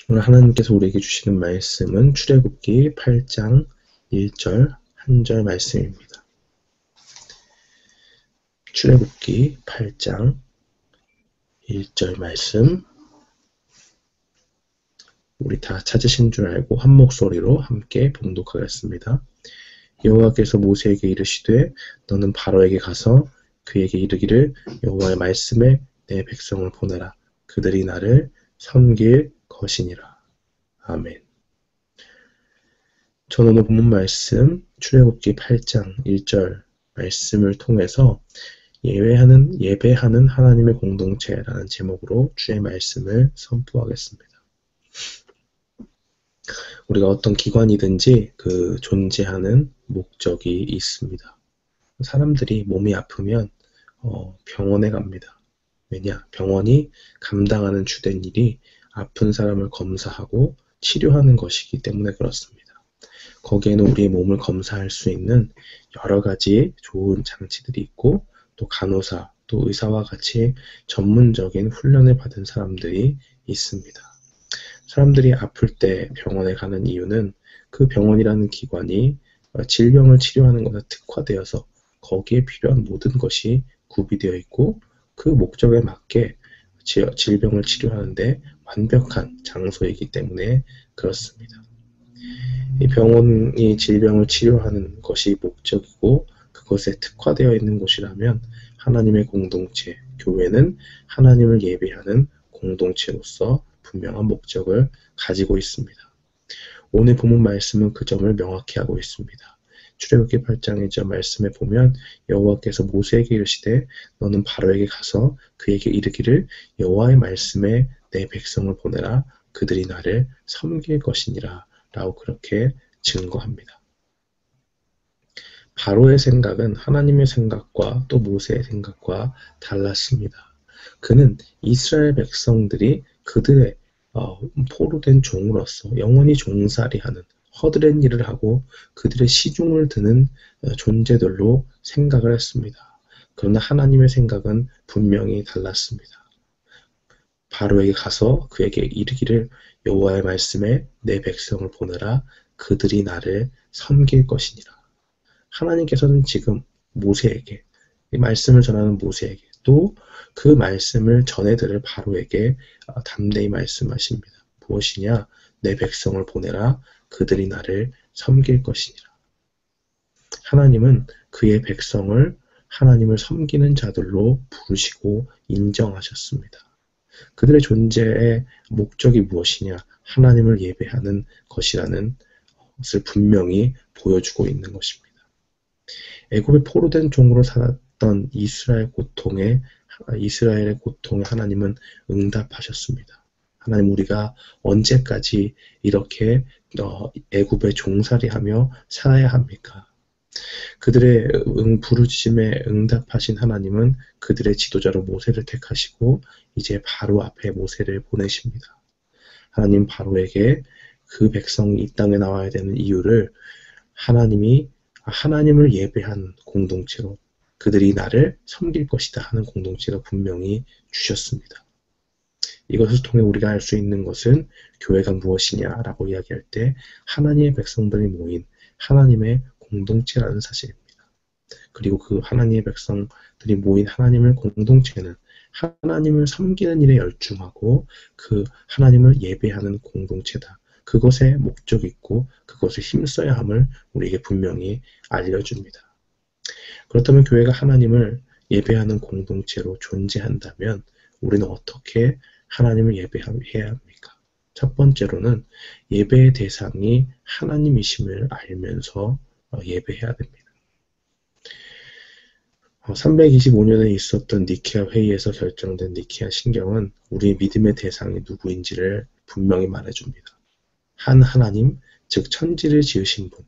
오늘 하나님께서 우리에게 주시는 말씀은 출애굽기 8장 1절, 1절 말씀입니다. 출애굽기 8장 1절 말씀, 우리 다 찾으신 줄 알고 한 목소리로 함께 봉독하겠습니다. 여호와께서 모세에게 이르시되 너는 바로에게 가서 그에게 이르기를 여호와의 말씀에 내 백성을 보내라. 그들이 나를 섬길 것이니라. 아멘. 저는 오늘 본문 말씀 출애굽기 8장 1절 말씀을 통해서 예배하는 하나님의 공동체라는 제목으로 주의 말씀을 선포하겠습니다. 우리가 어떤 기관이든지 그 존재하는 목적이 있습니다. 사람들이 몸이 아프면 병원에 갑니다. 왜냐? 병원이 감당하는 주된 일이 아픈 사람을 검사하고 치료하는 것이기 때문에 그렇습니다. 거기에는 우리의 몸을 검사할 수 있는 여러 가지 좋은 장치들이 있고 또 간호사, 또 의사와 같이 전문적인 훈련을 받은 사람들이 있습니다. 사람들이 아플 때 병원에 가는 이유는 그 병원이라는 기관이 질병을 치료하는 것에 특화되어서 거기에 필요한 모든 것이 구비되어 있고 그 목적에 맞게 질병을 치료하는데 완벽한 장소이기 때문에 그렇습니다. 이 병원이 질병을 치료하는 것이 목적이고 그것에 특화되어 있는 곳이라면 하나님의 공동체, 교회는 하나님을 예배하는 공동체로서 분명한 목적을 가지고 있습니다. 오늘 본문 말씀은 그 점을 명확히 하고 있습니다. 출애굽기 8장 1절 말씀에 보면 여호와께서 모세에게 이르시되 너는 바로에게 가서 그에게 이르기를 여호와의 말씀에 내 백성을 보내라. 그들이 나를 섬길 것이니라 라고 그렇게 증거합니다. 바로의 생각은 하나님의 생각과 또 모세의 생각과 달랐습니다. 그는 이스라엘 백성들이 그들의 포로된 종으로서 영원히 종살이하는 허드렛 일을 하고 그들의 시중을 드는 존재들로 생각을 했습니다. 그러나 하나님의 생각은 분명히 달랐습니다. 바로에게 가서 그에게 이르기를 여호와의 말씀에 내 백성을 보내라. 그들이 나를 섬길 것이니라. 하나님께서는 지금 모세에게, 이 말씀을 전하는 모세에게 또 그 말씀을 전해들을 바로에게 담대히 말씀하십니다. 무엇이냐? 내 백성을 보내라. 그들이 나를 섬길 것이니라. 하나님은 그의 백성을 하나님을 섬기는 자들로 부르시고 인정하셨습니다. 그들의 존재의 목적이 무엇이냐? 하나님을 예배하는 것이라는 것을 분명히 보여주고 있는 것입니다. 애굽의 포로된 종으로 살았던 이스라엘의 고통에 하나님은 응답하셨습니다. 하나님, 우리가 언제까지 이렇게 애굽의 종살이하며 살아야 합니까? 그들의 부르짖음에 응답하신 하나님은 그들의 지도자로 모세를 택하시고 이제 바로 앞에 모세를 보내십니다. 하나님 바로에게 그 백성이 이 땅에 나와야 되는 이유를 하나님이 하나님을 예배한 공동체로 그들이 나를 섬길 것이다 하는 공동체가 분명히 주셨습니다. 이것을 통해 우리가 알 수 있는 것은 교회가 무엇이냐라고 이야기할 때 하나님의 백성들이 모인 하나님의 공동체라는 사실입니다. 그리고 그 하나님의 백성들이 모인 하나님의 공동체는 하나님을 섬기는 일에 열중하고 그 하나님을 예배하는 공동체다. 그것에 목적이 있고 그것을 힘써야 함을 우리에게 분명히 알려줍니다. 그렇다면 교회가 하나님을 예배하는 공동체로 존재한다면 우리는 어떻게 하나님을 예배해야 합니까? 첫 번째로는 예배의 대상이 하나님이심을 알면서 예배해야 됩니다. 325년에 있었던 니케아 회의에서 결정된 니케아 신경은 우리의 믿음의 대상이 누구인지를 분명히 말해줍니다. 한 하나님, 즉 천지를 지으신 분,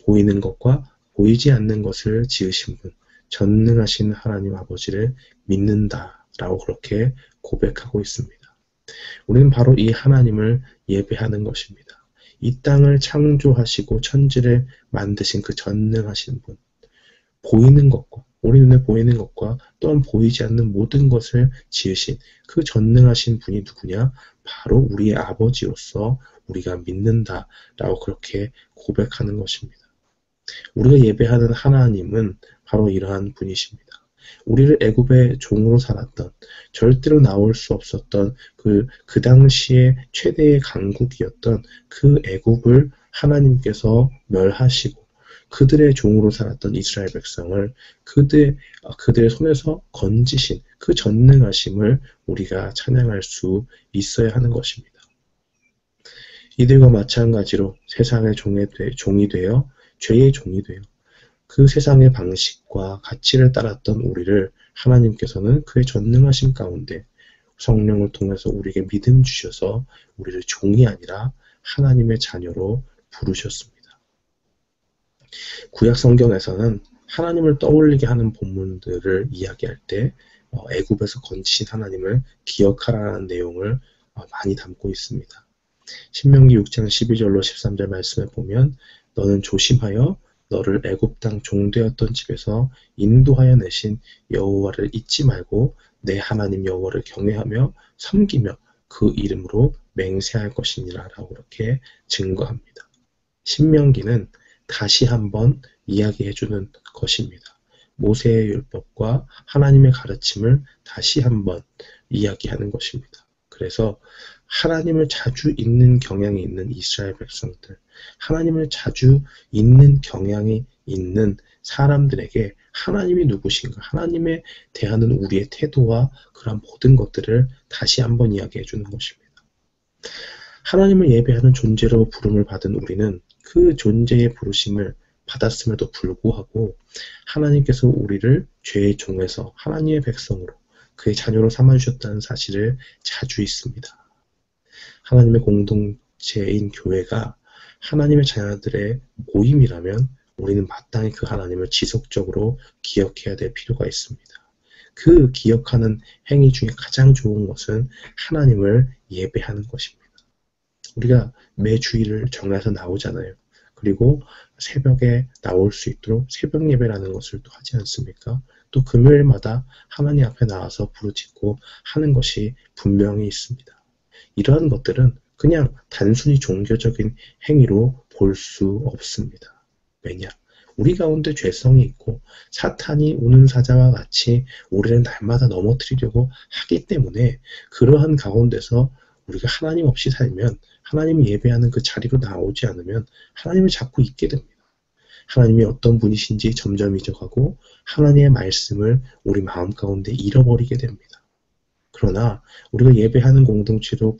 보이는 것과 보이지 않는 것을 지으신 분, 전능하신 하나님 아버지를 믿는다라고 그렇게 고백하고 있습니다. 우리는 바로 이 하나님을 예배하는 것입니다. 이 땅을 창조하시고 천지를 만드신 그 전능하신 분, 보이는 것과 우리 눈에 보이는 것과 또한 보이지 않는 모든 것을 지으신 그 전능하신 분이 누구냐? 바로 우리의 아버지로서 우리가 믿는다라고 그렇게 고백하는 것입니다. 우리가 예배하는 하나님은 바로 이러한 분이십니다. 우리를 애굽의 종으로 살았던, 절대로 나올 수 없었던 그 당시에 최대의 강국이었던 그 애굽을 하나님께서 멸하시고 그들의 종으로 살았던 이스라엘 백성을 그들의 손에서 건지신 그 전능하심을 우리가 찬양할 수 있어야 하는 것입니다. 이들과 마찬가지로 세상의 종이 되어 죄의 종이 되어 그 세상의 방식과 가치를 따랐던 우리를 하나님께서는 그의 전능하심 가운데 성령을 통해서 우리에게 믿음 주셔서 우리를 종이 아니라 하나님의 자녀로 부르셨습니다. 구약 성경에서는 하나님을 떠올리게 하는 본문들을 이야기할 때 애굽에서 건지신 하나님을 기억하라는 내용을 많이 담고 있습니다. 신명기 6장 12절로 13절 말씀에 보면 너는 조심하여 너를 애굽 땅 종되었던 집에서 인도하여 내신 여호와를 잊지 말고 내 하나님 여호와를 경외하며 섬기며 그 이름으로 맹세할 것이니라 라고 이렇게 증거합니다. 신명기는 다시 한번 이야기해주는 것입니다. 모세의 율법과 하나님의 가르침을 다시 한번 이야기하는 것입니다. 그래서 하나님을 자주 잊는 경향이 있는 이스라엘 백성들, 하나님을 자주 잊는 경향이 있는 사람들에게 하나님이 누구신가, 하나님에 대하는 우리의 태도와 그런 모든 것들을 다시 한번 이야기해 주는 것입니다. 하나님을 예배하는 존재로 부름을 받은 우리는 그 존재의 부르심을 받았음에도 불구하고 하나님께서 우리를 죄의 종에서 하나님의 백성으로 그의 자녀로 삼아주셨다는 사실을 자주 잊습니다. 하나님의 공동체인 교회가 하나님의 자녀들의 모임이라면 우리는 마땅히 그 하나님을 지속적으로 기억해야 될 필요가 있습니다. 그 기억하는 행위 중에 가장 좋은 것은 하나님을 예배하는 것입니다. 우리가 매 주일을 정해서 나오잖아요. 그리고 새벽에 나올 수 있도록 새벽 예배라는 것을 또 하지 않습니까? 또 금요일마다 하나님 앞에 나와서 부르짖고 하는 것이 분명히 있습니다. 이러한 것들은 그냥 단순히 종교적인 행위로 볼 수 없습니다. 왜냐? 우리 가운데 죄성이 있고 사탄이 우는 사자와 같이 우리를 날마다 넘어뜨리려고 하기 때문에 그러한 가운데서 우리가 하나님 없이 살면 하나님을 예배하는 그 자리로 나오지 않으면 하나님을 자꾸 잊게 됩니다. 하나님이 어떤 분이신지 점점 잊어가고 하나님의 말씀을 우리 마음 가운데 잃어버리게 됩니다. 그러나 우리가 예배하는 공동체로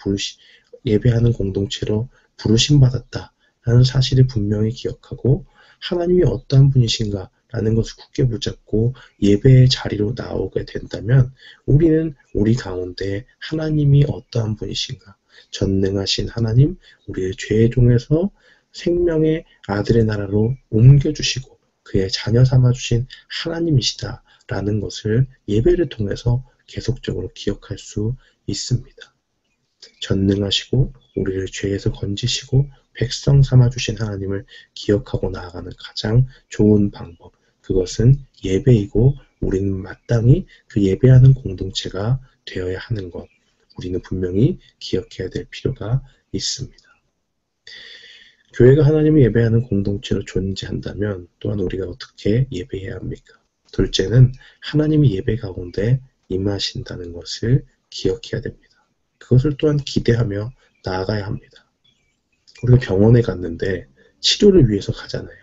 부르심받았다라는 사실을 분명히 기억하고 하나님이 어떠한 분이신가 라는 것을 굳게 붙잡고 예배의 자리로 나오게 된다면 우리는 우리 가운데 하나님이 어떠한 분이신가, 전능하신 하나님, 우리의 죄의 종에서 생명의 아들의 나라로 옮겨주시고 그의 자녀 삼아주신 하나님이시다라는 것을 예배를 통해서 계속적으로 기억할 수 있습니다. 전능하시고 우리를 죄에서 건지시고 백성 삼아주신 하나님을 기억하고 나아가는 가장 좋은 방법, 그것은 예배이고 우리는 마땅히 그 예배하는 공동체가 되어야 하는 것, 우리는 분명히 기억해야 될 필요가 있습니다. 교회가 하나님을 예배하는 공동체로 존재한다면 또한 우리가 어떻게 예배해야 합니까? 둘째는 하나님이 예배 가운데 임하신다는 것을 기억해야 됩니다. 그것을 또한 기대하며 나아가야 합니다. 우리가 병원에 갔는데 치료를 위해서 가잖아요.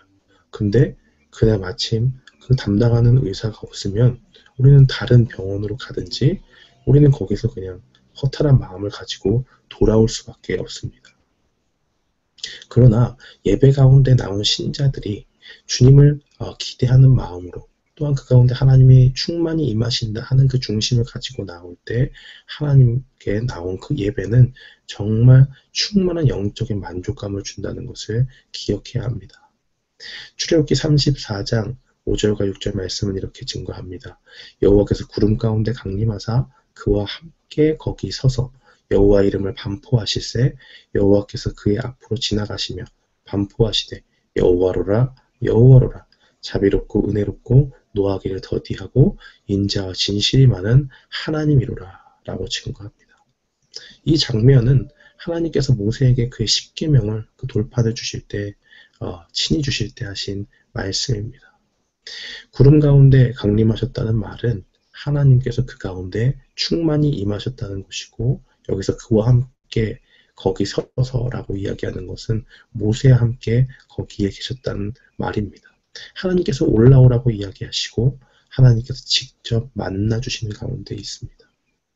근데 그날 마침 그 담당하는 의사가 없으면 우리는 다른 병원으로 가든지 우리는 거기서 그냥 허탈한 마음을 가지고 돌아올 수밖에 없습니다. 그러나 예배 가운데 나온 신자들이 주님을 기대하는 마음으로 또한 그 가운데 하나님이 충만히 임하신다 하는 그 중심을 가지고 나올 때 하나님께 나온 그 예배는 정말 충만한 영적인 만족감을 준다는 것을 기억해야 합니다. 출애굽기 34장 5절과 6절 말씀은 이렇게 증거합니다. 여호와께서 구름 가운데 강림하사 그와 함께 거기 서서 여호와 이름을 반포하실세 여호와께서 그의 앞으로 지나가시며 반포하시되 여호와로라 여호와로라 자비롭고 은혜롭고 노하기를 더디하고 인자와 진실이 많은 하나님이로라 라고 증거합니다. 이 장면은 하나님께서 모세에게 그의 십계명을 그 돌판을 주실 때 친히 주실 때 하신 말씀입니다. 구름 가운데 강림하셨다는 말은 하나님께서 그 가운데 충만히 임하셨다는 것이고, 여기서 그와 함께 거기 서서라고 이야기하는 것은 모세와 함께 거기에 계셨다는 말입니다. 하나님께서 올라오라고 이야기하시고 하나님께서 직접 만나 주시는 가운데 있습니다.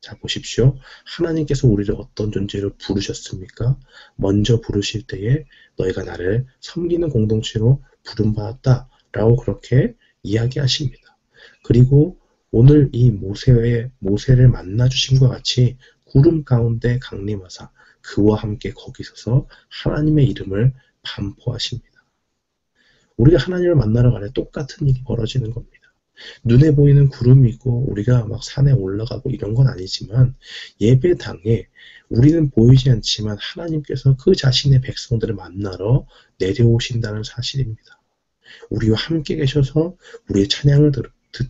자, 보십시오. 하나님께서 우리를 어떤 존재로 부르셨습니까? 먼저 부르실 때에 너희가 나를 섬기는 공동체로 부름받았다 라고 그렇게 이야기하십니다. 그리고 오늘 이 모세를 만나 주신 것 같이 구름 가운데 강림하사 그와 함께 거기 서서 하나님의 이름을 반포하십니다. 우리가 하나님을 만나러 가래 똑같은 일이 벌어지는 겁니다. 눈에 보이는 구름이고 우리가 막 산에 올라가고 이런 건 아니지만, 예배당에 우리는 보이지 않지만 하나님께서 그 자신의 백성들을 만나러 내려오신다는 사실입니다. 우리와 함께 계셔서 우리의 찬양을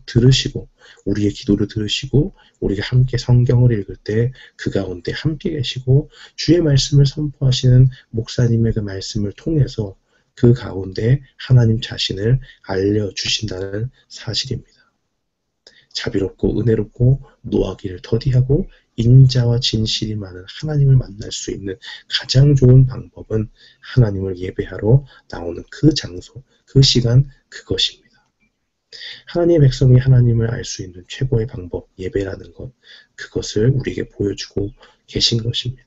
들으시고 우리의 기도를 들으시고 우리가 함께 성경을 읽을 때 그 가운데 함께 계시고 주의 말씀을 선포하시는 목사님의 그 말씀을 통해서 그 가운데 하나님 자신을 알려주신다는 사실입니다. 자비롭고 은혜롭고 노하기를 더디하고 인자와 진실이 많은 하나님을 만날 수 있는 가장 좋은 방법은 하나님을 예배하러 나오는 그 장소, 그 시간, 그것입니다. 하나님의 백성이 하나님을 알 수 있는 최고의 방법, 예배라는 것, 그것을 우리에게 보여주고 계신 것입니다.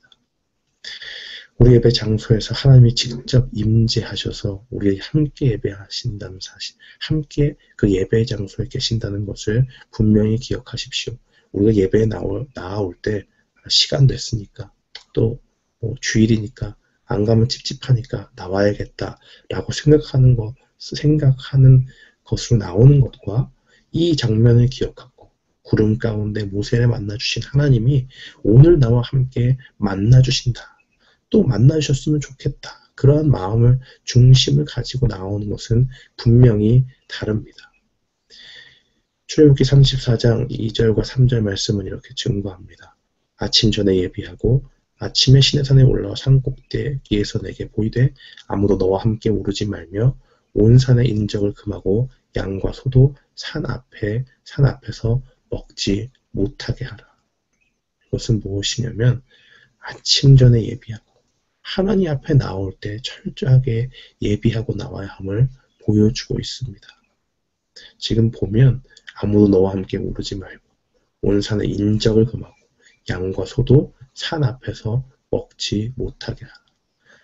우리 예배 장소에서 하나님이 직접 임재하셔서 우리 함께 예배하신다는 사실, 함께 그 예배 장소에 계신다는 것을 분명히 기억하십시오. 우리가 예배에 나올 때 시간 됐으니까, 또 주일이니까 안 가면 찝찝하니까 나와야겠다라고 생각하는 것으로 나오는 것과 이 장면을 기억하고 구름 가운데 모세를 만나주신 하나님이 오늘 나와 함께 만나주신다. 또 만나주셨으면 좋겠다. 그러한 마음을 중심을 가지고 나오는 것은 분명히 다릅니다. 출애굽기 34장 2절과 3절 말씀은 이렇게 증거합니다. 아침 전에 예비하고 아침에 시내산에 올라와 산 꼭대기에서 내게 보이되 아무도 너와 함께 오르지 말며 온 산의 인적을 금하고 양과 소도 산 앞에서 먹지 못하게 하라. 이것은 무엇이냐면 아침 전에 예비하고 하나님 앞에 나올 때 철저하게 예비하고 나와야 함을 보여주고 있습니다. 지금 보면 아무도 너와 함께 오르지 말고 온 산의 인적을 금하고 양과 소도 산 앞에서 먹지 못하게 하라.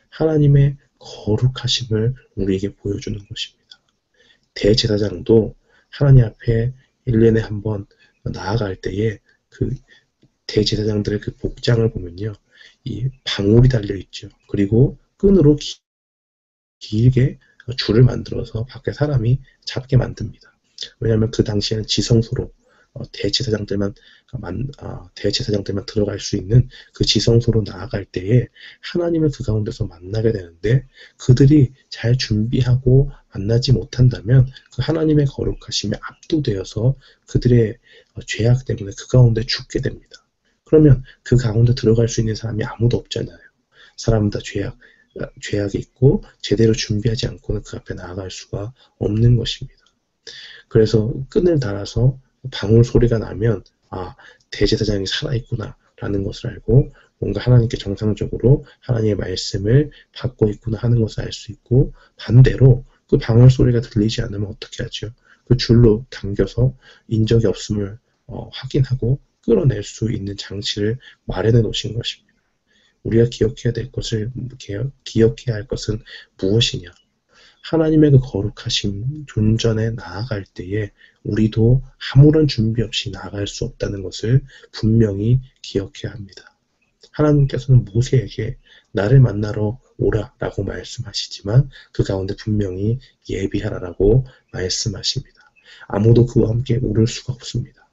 하나님의 거룩하심을 우리에게 보여주는 것입니다. 대제사장도 하나님 앞에 1년에 한 번 나아갈 때에 그 대제사장들의 그 복장을 보면요, 이 방울이 달려 있죠. 그리고 끈으로 길게 줄을 만들어서 밖에 사람이 잡게 만듭니다. 왜냐하면 그 당시에는 지성소로 대제사장들만 들어갈 수 있는 그 지성소로 나아갈 때에 하나님을 그 가운데서 만나게 되는데, 그들이 잘 준비하고 만나지 못한다면 그 하나님의 거룩하심에 압도되어서 그들의 죄악 때문에 그 가운데 죽게 됩니다. 그러면 그 가운데 들어갈 수 있는 사람이 아무도 없잖아요. 사람 다 죄악이 있고 제대로 준비하지 않고는 그 앞에 나아갈 수가 없는 것입니다. 그래서 끈을 달아서 방울 소리가 나면 대제사장이 살아있구나 라는 것을 알고 뭔가 하나님께 정상적으로 하나님의 말씀을 받고 있구나 하는 것을 알 수 있고, 반대로 그 방울 소리가 들리지 않으면 어떻게 하죠? 그 줄로 당겨서 인적이 없음을 확인하고 끌어낼 수 있는 장치를 마련해 놓으신 것입니다. 우리가 기억해야 할 것은 무엇이냐? 하나님의 그 거룩하심 존전에 나아갈 때에 우리도 아무런 준비 없이 나아갈 수 없다는 것을 분명히 기억해야 합니다. 하나님께서는 모세에게 나를 만나러 오라 라고 말씀하시지만 그 가운데 분명히 예비하라라고 말씀하십니다. 아무도 그와 함께 오를 수가 없습니다.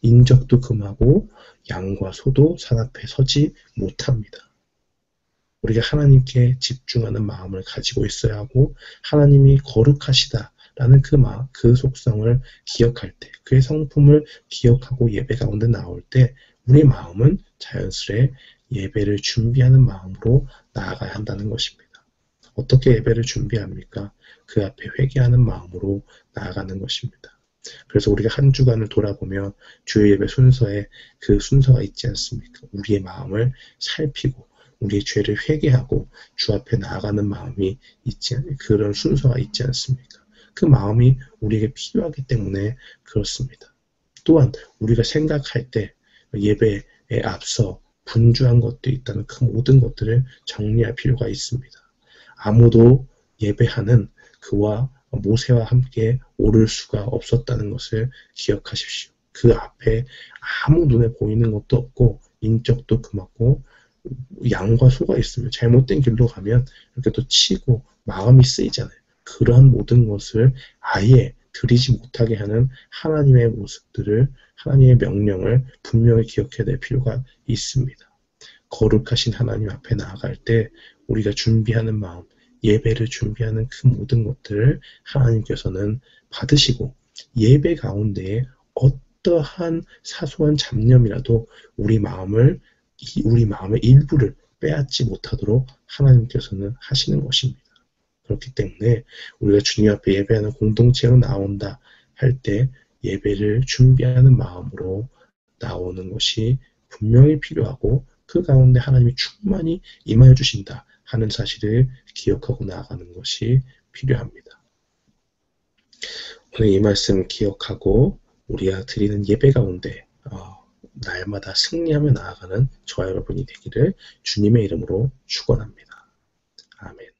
인적도 금하고 양과 소도 산 앞에 서지 못합니다. 우리가 하나님께 집중하는 마음을 가지고 있어야 하고, 하나님이 거룩하시다 라는 그 속성을 기억할 때, 그의 성품을 기억하고 예배 가운데 나올 때 우리 마음은 자연스레 예배를 준비하는 마음으로 나아가야 한다는 것입니다. 어떻게 예배를 준비합니까? 그 앞에 회개하는 마음으로 나아가는 것입니다. 그래서 우리가 한 주간을 돌아보며 주의 예배 순서에 그 순서가 있지 않습니까? 우리의 마음을 살피고 우리의 죄를 회개하고 주 앞에 나아가는 마음이 그런 순서가 있지 않습니까? 그 마음이 우리에게 필요하기 때문에 그렇습니다. 또한 우리가 생각할 때 예배에 앞서 분주한 것도 있다는 그 모든 것들을 정리할 필요가 있습니다. 아무도 예배하는 그와 모세와 함께 오를 수가 없었다는 것을 기억하십시오. 그 앞에 아무 눈에 보이는 것도 없고 인적도 금하고 양과 소가 있으면 잘못된 길로 가면 이렇게 또 치고 마음이 쓰이잖아요. 그러한 모든 것을 아예 드리지 못하게 하는 하나님의 모습들을, 하나님의 명령을 분명히 기억해야 될 필요가 있습니다. 거룩하신 하나님 앞에 나아갈 때 우리가 준비하는 마음, 예배를 준비하는 그 모든 것들을 하나님께서는 받으시고 예배 가운데에 어떠한 사소한 잡념이라도 우리 마음의 일부를 빼앗지 못하도록 하나님께서는 하시는 것입니다. 그렇기 때문에 우리가 주님 앞에 예배하는 공동체로 나온다 할 때 예배를 준비하는 마음으로 나오는 것이 분명히 필요하고 그 가운데 하나님이 충만히 임하여 주신다 하는 사실을 기억하고 나아가는 것이 필요합니다. 오늘 이 말씀 기억하고 우리가 드리는 예배 가운데 날마다 승리하며 나아가는 저와 여러분이 되기를 주님의 이름으로 축원합니다. 아멘.